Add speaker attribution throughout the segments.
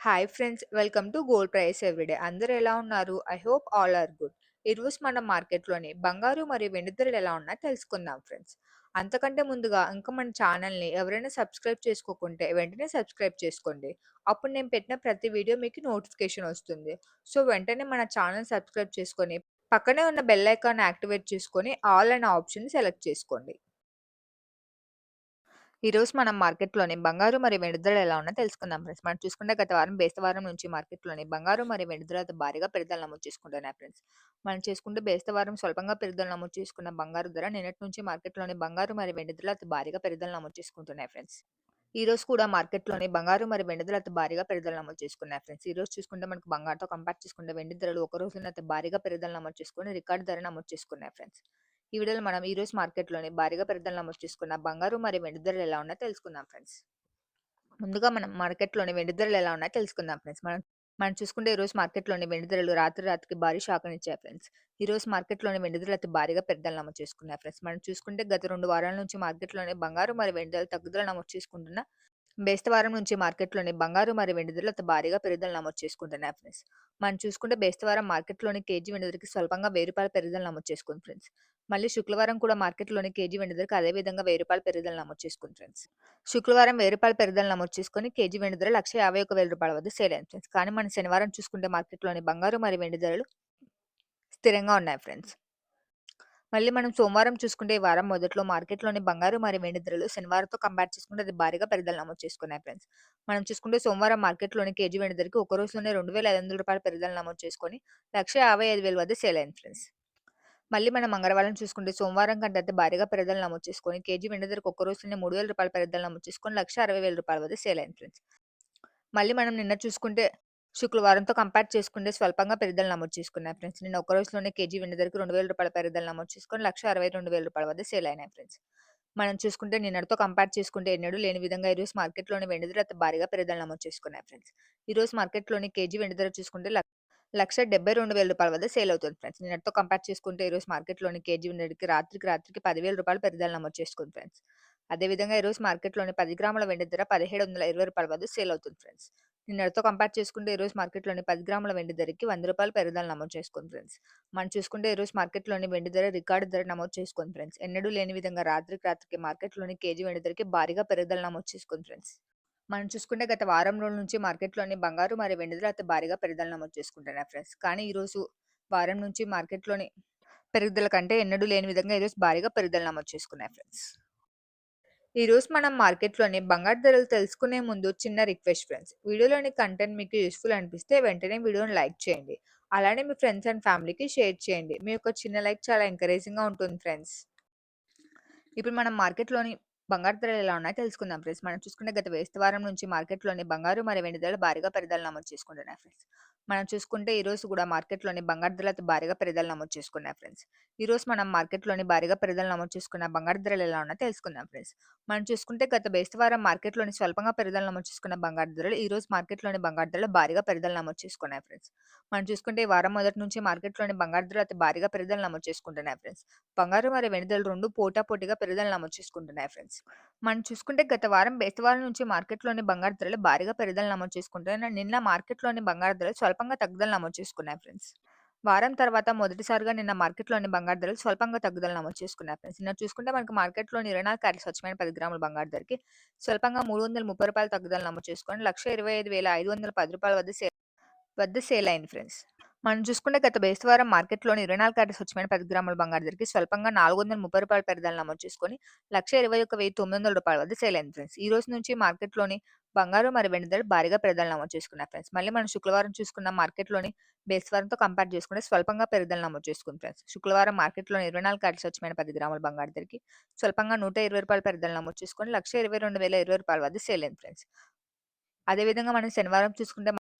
Speaker 1: Hi friends, welcome to gold price everyday. అందరూ ఎలా ఉన్నారు? I hope all are good. ఈరోజు మనం మార్కెట్లోని బంగారు మరియు వెండి ధరలు ఎలా ఉన్నాయో తెలుసుకుందాం ఫ్రెండ్స్. అంతకంటే ముందుగా ఇంకా మన ఛానల్ని ఎవరైనా సబ్స్క్రైబ్ చేసుకోకుంటే వెంటనే సబ్స్క్రైబ్ చేసుకోండి. అప్పుడు నేను పెట్టిన ప్రతి వీడియో మీకు నోటిఫికేషన్ వస్తుంది. సో వెంటనే మన ఛానల్ సబ్స్క్రైబ్ చేసుకొని పక్కనే ఉన్న బెల్ ఐకాన్ యాక్టివేట్ చేసుకొని ఆల్ అనే ఆప్షన్ సెలెక్ట్ చేసుకోండి. ఈరోజు మనం మార్కెట్‌లోని బంగారు మరియు వెండి ధరలు ఎలా ఉన్నాయో తెలుసుకుందాం ఫ్రెండ్స్. మనం చూసుకుంటే గత వారం బేస్తవారం నుంచి మార్కెట్‌లోని బంగారు మరియు వెండి ధరలు భారీగా పెరుగుదల నమోదు చేసుకుంటున్నాయి ఫ్రెండ్స్. మనం చూసుకుంటే బేస్తవారం స్వల్పంగా పెరుగుదల నమోదు చేసుకున్న బంగారు ధర నిన్నటి నుంచి మార్కెట్‌లోని బంగారు మరియు వెండి ధరలు అతి భారీగా పెరుగుదల నమోదు చేసుకుంటున్నాయి ఫ్రెండ్స్. ఈరోజు కూడా మార్కెట్‌లోని బంగారు మరియు వెండి ధరలు అతి భారీగా పెరుగుదల నమోదు చేసుకున్నాయి ఫ్రెండ్స్. ఈరోజు చూసుకుంటే మనకు బంగారుతో కంపేర్ చేసుకుంటే వెండి ధరలు ఒక రోజులోనే అతి భారీగా పెరుగుదల నమోదు చేసుకొని రికార్డ్ ధర నమోదు చేసుకున్నాయి ఫ్రెండ్స్. ఈ వీడియోలో మనం ఈరోజు మార్కెట్‌లోని భారీగా పెరుగుదల నమోదు చేసుకున్న బంగారు మరియు వెండి ధరలు ఎలా ఉన్నాయో తెలుసుకుందాం ఫ్రెండ్స్. ముందుగా మనం మార్కెట్‌లోని వెండి ధరలు ఎలా ఉన్నాయో తెలుసుకుందాం ఫ్రెండ్స్. మనం మనం చూసుకుంటే ఈరోజు మార్కెట్‌లోని వెండి ధరలు రాత్రికి భారీ షాక్‌నిచ్చాయి ఫ్రెండ్స్. ఈరోజు మార్కెట్‌లోని వెండి ధరలు అతి భారీగా పెరుగుదల నమోదు చేసుకున్నాయి ఫ్రెండ్స్. మనం చూసుకుంటే గత 2 వారాల నుంచి మార్కెట్‌లోని బంగారు మరియు వెండి ధరలు తగ్గుదల నమోదు చేసుకుంటున్న బేస్తవారం నుంచి మార్కెట్‌లోని బంగారు మరియు వెండి ధరలు అతి భారీగా పెరుగుదల నమోదు చేసుకుంటున్నాయి ఫ్రెండ్స్. మనం చూసుకుంటే బేస్తవారం మార్కెట్‌లోని కేజీ వెండి ధరకి స్వల్పంగా రూ. 1000 పెరుగుదల నమోదు చేసుకుంది ఫ్రెండ్స్. మళ్ళీ శుక్రవారం కూడా మార్కెట్‌లోని కేజీ వెండి ధరకి అదే విధంగా రూ. 1000 పెరుగుదల నమోదు చేసుకుంది ఫ్రెండ్స్. శుక్రవారం రూ. 1000 పెరుగుదల నమోదు చేసుకొని కేజీ వెండి ధర రూ. 1,51,000 వద్ద సేల్ అయింది ఫ్రెండ్స్. కానీ మనం శనివారం చూసుకుంటే మార్కెట్‌లోని బంగారు మరియు వెండి ధరలు స్థిరంగా ఉన్నాయి ఫ్రెండ్స్. మళ్ళీ మనం సోమవారం చూసుకుంటే ఈ వారం మొదట్లో మార్కెట్‌లోని బంగారు మరియు వెండి ధరలు శనివారంతో కంపేర్ చేసుకుంటే అది భారీగా పెరుగుదల నమోదు చేసుకున్నాయి ఫ్రెండ్స్. మనం చూసుకుంటే సోమవారం మార్కెట్‌లోని కేజీ వెండి ధరకి ఒక రోజులోనే రూ. 2,500 పెరుగుదల నమోదు చేసుకొని 1,55,000 వద్ద సేల్ అయింది ఫ్రెండ్స్. మళ్ళీ మనం మంగళవారం చూసుకుంటే సోమవారం కంటే అతి భారీగా పెరుగుదల నమోదు చేసుకొని కేజీ వెండి ధరకు ఒక్క రోజులోనే రూ. 3,000 పెరుగుదల నమోదు చేసుకొని రూ. 1,60,000 వద్ద సేల్ అయింది ఫ్రెండ్స్. మళ్ళీ మనం నిన్న చూసుకుంటే శుక్రవారంతో కంపేర్ చేసుకుంటే స్వల్పంగా పెరుగుదల నమోదు చేసుకున్నాయి ఫ్రెండ్స్. నిన్న ఒక్క రోజులోనే కేజీ వెండి ధరకు రూ. 2,000 పెరుగుదల నమోదు చేసుకొని రూ. 1,62,000 వద్ద సేల్ అయినాయి ఫ్రెండ్స్. మనం చూసుకుంటే నిన్నటితో కంపేర్ చేసుకుంటే ఎన్నడూ లేని విధంగా ఈరోజు మార్కెట్‌లోని వెండి ధర అతి భారీగా పెరుగుదల నమోదు చేసుకున్నాయి ఫ్రెండ్స్. ఈరోజు మార్కెట్‌లోని కేజీ వెండి ధర చూసుకుంటే రూ. 1,72,000 వద్ద సేల్ అవుతుంది ఫ్రెండ్స్. నిన్నటితో కంపేర్ చేసుకుంటే ఈరోజు మార్కెట్‌లోని కేజీ వెండికి రాత్రికి రూ. 10,000 పెరుగుదల నమోదు చేసుకుంది ఫ్రెండ్స్. అదేవిధంగా ఈరోజు మార్కెట్‌లోని 10 గ్రాముల వెండి ధర రూ. 1,720 వద్ద సేల్ అవుతుంది ఫ్రెండ్స్. నిన్నటితో కంపేర్ చేసుకుంటే ఈరోజు మార్కెట్‌లోని 10 గ్రాముల వెండి ధరకి రూ. 100 పెరుగుదల నమోదు చేసుకుంది ఫ్రెండ్స్. మనం చూసుకుంటే ఈరోజు మార్కెట్‌లోని వెండి ధర రికార్డు ధర నమోదు చేసుకుంది ఫ్రెండ్స్. ఎన్నడూ లేని విధంగా రాత్రికి మార్కెట్‌లోని కేజీ వెండి ధరకి భారీగా పెరుగుదల నమోదు చేసుకుంది ఫ్రెండ్స్. మనం చూసుకుంటే గత వారం రోజుల నుంచి మార్కెట్‌లోని బంగారు మరియు వెండి ధరలు అతి భారీగా పెరుగుదల నమోదు చేసుకుంటున్నాయి ఫ్రెండ్స్. కానీ ఈరోజు వారం నుంచి మార్కెట్‌లోని పెరుగుదల కంటే ఎన్నడూ లేని విధంగా ఈరోజు భారీగా పెరుగుదల నమోదు చేసుకున్నాయి ఫ్రెండ్స్. ఈరోజు మనం మార్కెట్‌లోని బంగారు ధరలు తెలుసుకునే ముందు చిన్న రిక్వెస్ట్ ఫ్రెండ్స్. వీడియోలోని కంటెంట్ మీకు యూజ్‌ఫుల్ అనిపిస్తే వెంటనే వీడియోని లైక్ చేయండి. అలానే మీ ఫ్రెండ్స్ అండ్ ఫ్యామిలీకి షేర్ చేయండి. మీ యొక్క చిన్న లైక్ చాలా ఎంకరేజింగ్‌గా ఉంటుంది ఫ్రెండ్స్. ఇప్పుడు మనం మార్కెట్‌లోని బంగారు ధరలు ఎలా ఉన్నాయో తెలుసుకుందాం ఫ్రెండ్స్. మనం చూసుకుంటే గత బేస్తవారం నుంచి మార్కెట్‌లోని బంగారు మరియు వెండి ధరలు భారీగా పెరుగుదల నమోదు చేసుకుంటున్నాయి ఫ్రెండ్స్. మనం చూసుకుంటే ఈరోజు కూడా మార్కెట్‌లోని బంగారు ధరలు అతి భారీగా పెరుగుదల నమోదు చేసుకున్నాయి ఫ్రెండ్స్. ఈరోజు మనం మార్కెట్‌లోని భారీగా పెరుగుదల నమోదు చేసుకున్న బంగారు ధరలు ఎలా ఉన్నాయో తెలుసుకుందాం ఫ్రెండ్స్. మనం చూసుకుంటే గత బేస్తవారం మార్కెట్‌లోని స్వల్పంగా పెరుగుదల నమోదు చేసుకున్న బంగారు ధరలు ఈరోజు మార్కెట్‌లోని బంగారు ధరలు భారీగా పెరుగుదల నమోదు చేసుకున్నాయి ఫ్రెండ్స్. మనం చూసుకుంటే ఈ వారం మొదటి నుంచి మార్కెట్‌లోని బంగారు ధరలు అతి భారీగా పెరుగుదల నమోదు చేసుకుంటున్నాయి ఫ్రెండ్స్. బంగారు మరియు వెండి ధరలు 2 పోటాపోటీగా పెరుగుదల నమోదు చేసుకుంటున్నాయి ఫ్రెండ్స్. మనం చూసుకుంటే గత వారం బేస్తవారం నుంచి మార్కెట్‌లోని బంగారు ధరలు భారీగా పెరుగుదల నమోదు చేసుకుంటున్నాయి. నిన్న మార్కెట్‌లోని బంగారు ధరలు స్వల్పంగా తగ్గుదల నమోదు చేసుకున్నాయి ఫ్రెండ్స్. వారం తర్వాత మొదటిసారిగా నిన్న మార్కెట్‌లోని బంగారు ధరలు స్వల్పంగా తగ్గుదల నమోదు చేసుకున్నాయి ఫ్రెండ్స్. నిన్న చూసుకుంటే మనకు మార్కెట్‌లోని 24 క్యారెట్ స్వచ్ఛమైన 10 గ్రాముల బంగారు ధరకి స్వల్పంగా రూ. 330 తగ్గుదల నమోదు చేసుకొని రూ. 1,25,510 వద్ద సేల్ అయింది ఫ్రెండ్స్. మనం చూసుకుంటే గత బేస్తవారం మార్కెట్‌లోని 24 క్యారెట్ స్వచ్ఛమైన 10 గ్రాముల బంగారు ధరకి స్వల్పంగా రూ. 430 పెరుగుదల నమోదు చేసుకొని రూ. 1,21,900 వద్ద సేల్ అయింది ఫ్రెండ్స్. ఈ రోజు నుంచి మార్కెట్‌లోని బంగారు మరియు వెండి ధరలు భారీగా పెరుగుదల నమోదు చేసుకున్నాయి ఫ్రెండ్స్. మళ్ళీ మనం శుక్రవారం చూసుకున్న మార్కెట్‌లోని బేస్తవారంతో కంపేర్ చేసుకుంటే స్వల్పంగా పెరుగుదల నమోదు చేసుకుంది ఫ్రెండ్స్. శుక్రవారం మార్కెట్‌లోని 24 క్యారెట్ స్వచ్ఛమైన 10 గ్రాముల బంగారు ధరకి స్వల్పంగా రూ. 120 పెరుగుదల నమోదు చేసుకొని రూ. 1,22,020 వద్ద సేల్ అయింది ఫ్రెండ్స్. అదేవిధంగా మనం శనివారం చూసుకుంటే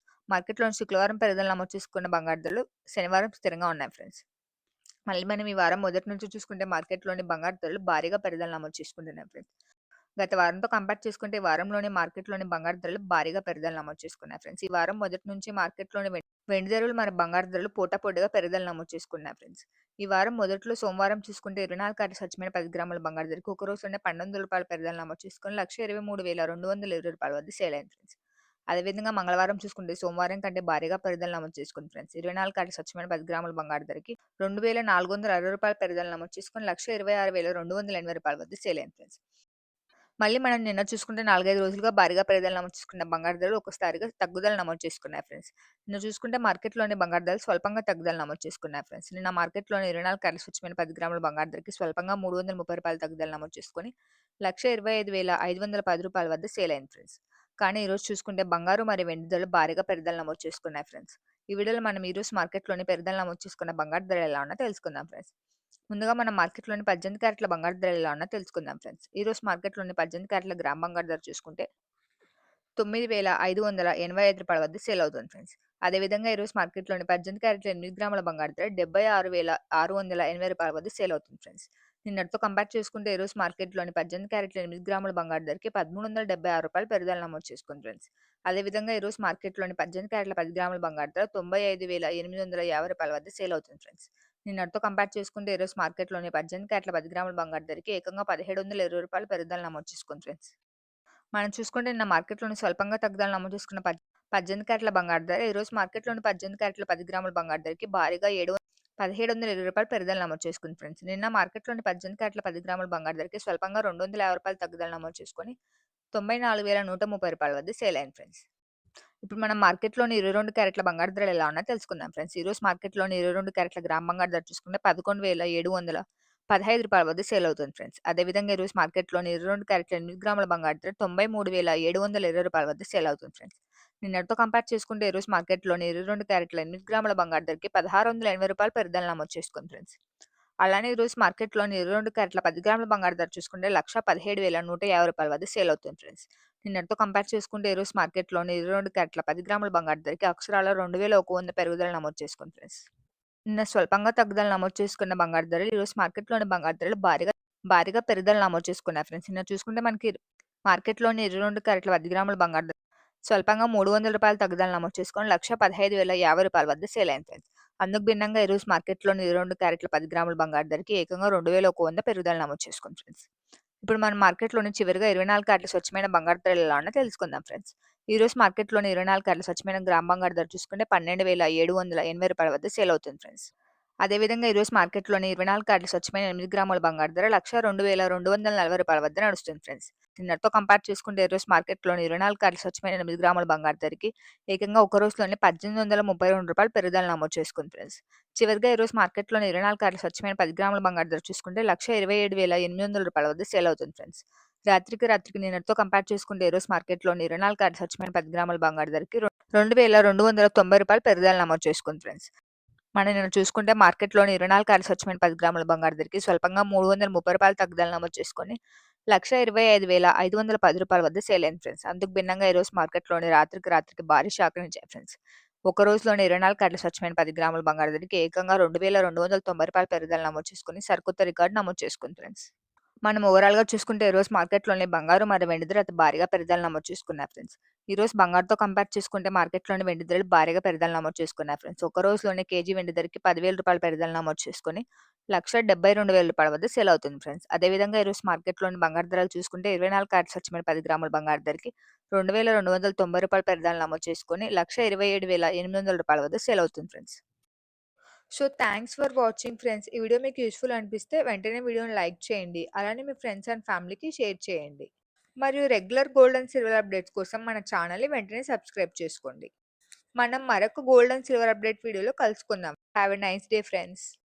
Speaker 1: మార్కెట్‌లోని శుక్రవారం పెరుగుదల నమోదు చేసుకున్న బంగారు ధరలు శనివారం స్థిరంగా ఉన్నాయి ఫ్రెండ్స్. మళ్ళీ మనం ఈ వారం మొదటి నుంచి చూసుకుంటే మార్కెట్‌లోని బంగారు ధరలు భారీగా పెరుగుదల నమోదు చేసుకుంటున్నాయి ఫ్రెండ్స్. గత వారంతో కంపేర్ చేసుకుంటే ఈ వారంలోని మార్కెట్‌లోని బంగారు ధరలు భారీగా పెరుగుదల నమోదు చేసుకున్నాయి ఫ్రెండ్స్. ఈ వారం మొదటి నుంచి మార్కెట్‌లోని వెండి ధరలు మరియు బంగారు ధరలు పోటాపోటీగా పెరుగుదల నమోదు చేసుకున్నాయి ఫ్రెండ్స్. ఈ వారం మొదట్లో సోమవారం చూసుకుంటే 24 క్యారెట్ స్వచ్ఛమైన 10 గ్రాముల బంగారు ధరకి ఒక రోజులోనే రూ. 1,200 పెరుగుదల నమోదు చేసుకొని రూ. 1,23,220 వద్ద సేల్ అయింది ఫ్రెండ్స్. అదేవిధంగా మంగళవారం చూసుకుంటే సోమవారం కంటే భారీగా పెరుగుదల నమోదు చేసుకుంది ఫ్రెండ్స్. 24 క్యారెట్ల స్వచ్ఛమైన 10 గ్రాముల బంగారు ధరకి రూ. 2,460 పెరుగుదల నమోదు చేసుకొని రూ. 1,26,280 వద్ద సేల్ అయింది ఫ్రెండ్స్. మళ్ళీ మనం నిన్న చూసుకుంటే 4, 5 రోజులుగా భారీగా పెరుగుదల నమోదు చేసుకున్న బంగారు ధరలు ఒక్కసారిగా తగ్గుదల నమోదు చేసుకున్నాయి ఫ్రెండ్స్. నిన్న చూసుకుంటే మార్కెట్‌లోని బంగారు ధరలు స్వల్పంగా తగ్గుదల నమోదు చేసుకున్నాయి ఫ్రెండ్స్. నిన్న మార్కెట్‌లోని 24 క్యారెట్ల స్వచ్ఛమైన 10 గ్రాముల బంగారు ధరకి స్వల్పంగా రూ. 330 తగ్గుదల నమోదు చేసుకొని రూ. 1,25,510 వద్ద సేల్ అయింది ఫ్రెండ్స్. కానీ ఈరోజు చూసుకుంటే బంగారు మరియు వెండి ధరలు భారీగా పెరుగుదల నమోదు చేసుకున్నాయి ఫ్రెండ్స్. ఈ వీడియోలో మనం ఈరోజు మార్కెట్‌లోని పెరుగుదల నమోదు చేసుకున్న బంగారు ధరలు ఎలా ఉన్నాయో తెలుసుకుందాం ఫ్రెండ్స్. ముందుగా మనం మార్కెట్‌లోని 18 క్యారెట్ల బంగారు ధరలు ఎలా ఉన్నాయో తెలుసుకుందాం ఫ్రెండ్స్. ఈరోజు మార్కెట్‌లోని 18 క్యారెట్ల గ్రామ్ బంగారు ధర చూసుకుంటే రూ. 9,585 వద్ద సేల్ అవుతుంది ఫ్రెండ్స్. అదేవిధంగా ఈరోజు మార్కెట్‌లోని 18 క్యారెట్ల 8 గ్రాముల బంగారు ధర రూ. 76,680 వద్ద సేల్ అవుతుంది ఫ్రెండ్స్. నిన్నటితో కంపేర్ చేసుకుంటే ఈరోజు మార్కెట్‌లోని 18 క్యారెట్ల 8 గ్రాముల బంగారు ధరకి రూ. 1,376 పెరుగుదల నమోదు చేసుకుంది ఫ్రెండ్స్. అదేవిధంగా ఈరోజు మార్కెట్‌లోని 18 క్యారెట్ల 10 గ్రాముల బంగారు ధర రూ. 95,850 వద్ద సేల్ అవుతుంది ఫ్రెండ్స్. నిన్నటితో కంపేర్ చేసుకుంటే ఈరోజు మార్కెట్‌లోని 18 క్యారెట్ల 10 గ్రాముల బంగారు ధరకి ఏకంగా రూ. 1,720 పెరుగుదల నమోదు చేసుకుంది ఫ్రెండ్స్. మనం చూసుకుంటే నిన్న మార్కెట్‌లోని స్వల్పంగా తగ్గుదల నమోదు చేసుకున్న 18 క్యారెట్ల బంగారు ధర ఈరోజు మార్కెట్‌లోని 18 క్యారెట్ల 10 గ్రాముల బంగారు ధరకి భారీగా రూ. 1,720 పెరుగుదల నమోదు చేసుకుంది ఫ్రెండ్స్. నిన్న మార్కెట్‌లోని 18 క్యారెట్ల 10 గ్రాముల బంగారు ధరకి స్వల్పంగా రూ. 250 తగ్గుదల నమోదు చేసుకొని రూ. 94,130 వద్ద సేల్ అయింది ఫ్రెండ్స్. ఇప్పుడు మనం మార్కెట్‌లోని 22 క్యారెట్ల బంగారు ధరలు ఎలా ఉన్నాయో తెలుసుకుందాం ఫ్రెండ్స్. ఈరోజు మార్కెట్‌లోని 22 క్యారెట్ల గ్రామ్ బంగారు ధర చూసుకుంటే రూ. 11,715 వద్ద సేల్ అవుతుంది ఫ్రెండ్స్. అదేవిధంగా ఈరోజు మార్కెట్‌లోని 22 క్యారెట్ల 8 గ్రాముల బంగారు ధర రూ. 93,720 వద్ద సేల్ అవుతుంది ఫ్రెండ్స్. నిన్నటితో కంపేర్ చేసుకుంటే ఈరోజు మార్కెట్‌లోని 22 క్యారెట్ల 8 గ్రాముల బంగారు ధరకి రూ. 1,680 పెరుగుదల నమోదు చేసుకుంది ఫ్రెండ్స్. అలానే ఈరోజు మార్కెట్‌లోని 22 క్యారెట్ల 10 గ్రాముల బంగారు ధర చూసుకుంటే రూ. 1,17,150 వద్ద సేల్ అవుతుంది ఫ్రెండ్స్. నిన్నటితో కంపేర్ చేసుకుంటే ఈరోజు మార్కెట్‌లోని 22 క్యారెట్ల 10 గ్రాముల బంగారు ధరకి అక్షరాల 2,100 పెరుగుదల నమోదు చేసుకుంది ఫ్రెండ్స్. నిన్న స్వల్పంగా తగ్గుదల నమోదు చేసుకున్న బంగారు ధరలు ఈరోజు మార్కెట్‌లోని బంగారు ధరలు భారీగా పెరుగుదల నమోదు చేసుకున్నాయి ఫ్రెండ్స్. నిన్న చూసుకుంటే మనకి మార్కెట్‌లోని 22 క్యారెట్ల 10 గ్రాముల బంగారు ధర స్వల్పంగా రూ. 300 తగ్గుదల నమోదు చేసుకొని రూ. 1,15,050 వద్ద సేల్ అయింది ఫ్రెండ్స్. అందుకు భిన్నంగా ఈరోజు మార్కెట్‌లోని 22 క్యారెట్ల 10 గ్రాముల బంగారు ధరకి ఏకంగా 2,100 పెరుగుదల నమోదు చేసుకుంది ఫ్రెండ్స్. ఇప్పుడు మనం మార్కెట్‌లోని చివరిగా 24 క్యారెట్ల స్వచ్ఛమైన బంగారు ధరలు ఎలా ఉన్నాయో తెలుసుకుందాం ఫ్రెండ్స్. ఈరోజు మార్కెట్‌లోని 24 క్యారెట్ల స్వచ్ఛమైన గ్రామ్ బంగారు ధర చూసుకుంటే రూ. 12,780 వద్ద సేల్ అవుతుంది ఫ్రెండ్స్. అదేవిధంగా ఈరోజు మార్కెట్‌లోని 24 క్యారెట్ల స్వచ్ఛమైన 8 గ్రాముల బంగారు ధర రూ. 1,02,240 వద్ద నడుస్తుంది ఫ్రెండ్స్. నిన్నటితో కంపేర్ చేసుకుంటే ఈరోజు మార్కెట్‌లోని 24 క్యారెట్ల స్వచ్ఛమైన 8 గ్రాముల బంగారు ధరకి ఏకంగా ఒక రోజులోనే రూ. 1,832 పెరుగుదల నమోదు చేసుకుంది ఫ్రెండ్స్. చివరిగా ఈరోజు మార్కెట్‌లోని 24 క్యారెట్ల స్వచ్ఛమైన 10 గ్రాముల బంగారు ధర చూసుకుంటే రూ. 1,27,800 వద్ద సేల్ అవుతుంది ఫ్రెండ్స్. రాత్రికి నిన్నటితో కంపేర్ చేసుకుంటే ఈరోజు మార్కెట్‌లోని 24 క్యారెట్ల స్వచ్ఛమైన 10 గ్రాముల బంగారు ధరకి రూ. 2,290 పెరుగుదల నమోదు చేసుకుంది ఫ్రెండ్స్. మనం నిన్న చూసుకుంటే మార్కెట్‌లోని 24 క్యారెట్ల స్వచ్ఛమైన 10 గ్రాముల బంగారు ధరకి స్వల్పంగా రూ. 330 తగ్గుదల నమోదు చేసుకొని రూ. 1,25,510 వద్ద సేల్ అయింది ఫ్రెండ్స్. అందుకు భిన్నంగా ఈరోజు మార్కెట్‌లోని రాత్రికి భారీ షాక్‌నిచ్చాయి ఫ్రెండ్స్. ఒక రోజులోనే 24 క్యారెట్ల స్వచ్ఛమైన 10 గ్రాముల బంగారు ధరకి ఏకంగా రూ. 2,290 పెరుగుదల నమోదు చేసుకొని సరికొత్త రికార్డ్ నమోదు చేసుకుంది ఫ్రెండ్స్. మనం ఓవరాల్‌గా చూసుకుంటే ఈరోజు మార్కెట్‌లోని బంగారు మరియు వెండి ధర అతి భారీగా పెరుగుదల నమోదు చేసుకున్నాయి ఫ్రెండ్స్. ఈరోజు బంగారుతో కంపేర్ చేసుకుంటే మార్కెట్‌లోని వెండి ధరలు భారీగా పెరుగుదల నమోదు చేసుకున్నాయి ఫ్రెండ్స్. ఒక రోజులోనే కేజీ వెండి ధరకి రూ. 10,000 పెరుగుదల నమోదు చేసుకొని రూ. 1,72,000 వద్ద సేల్ అవుతుంది ఫ్రెండ్స్. అదేవిధంగా ఈరోజు మార్కెట్‌లోని బంగారు ధరలు చూసుకుంటే 24 క్యారెట్ల స్వచ్ఛమైన 10 గ్రాముల బంగారు ధరకి రూ. 2,290 పెరుగుదల నమోదు చేసుకొని రూ. 1,27,800 వద్ద సేల్ అవుతుంది friends. So, thanks for watching friends. ఈ వీడియో మీకు యూజ్‌ఫుల్ అనిపిస్తే వెంటనే వీడియోని లైక్ చేయండి. అలానే మీ ఫ్రెండ్స్ అండ్ ఫ్యామిలీకి షేర్ చేయండి. మరియు regular gold and silver updates కోసం మన ఛానెల్‌ని వెంటనే సబ్స్క్రైబ్ చేసుకోండి. మనం మరొక గోల్డ్ అండ్ సిల్వర్ అప్డేట్ వీడియోలో కలుసుకుందాం. Have a nice day friends.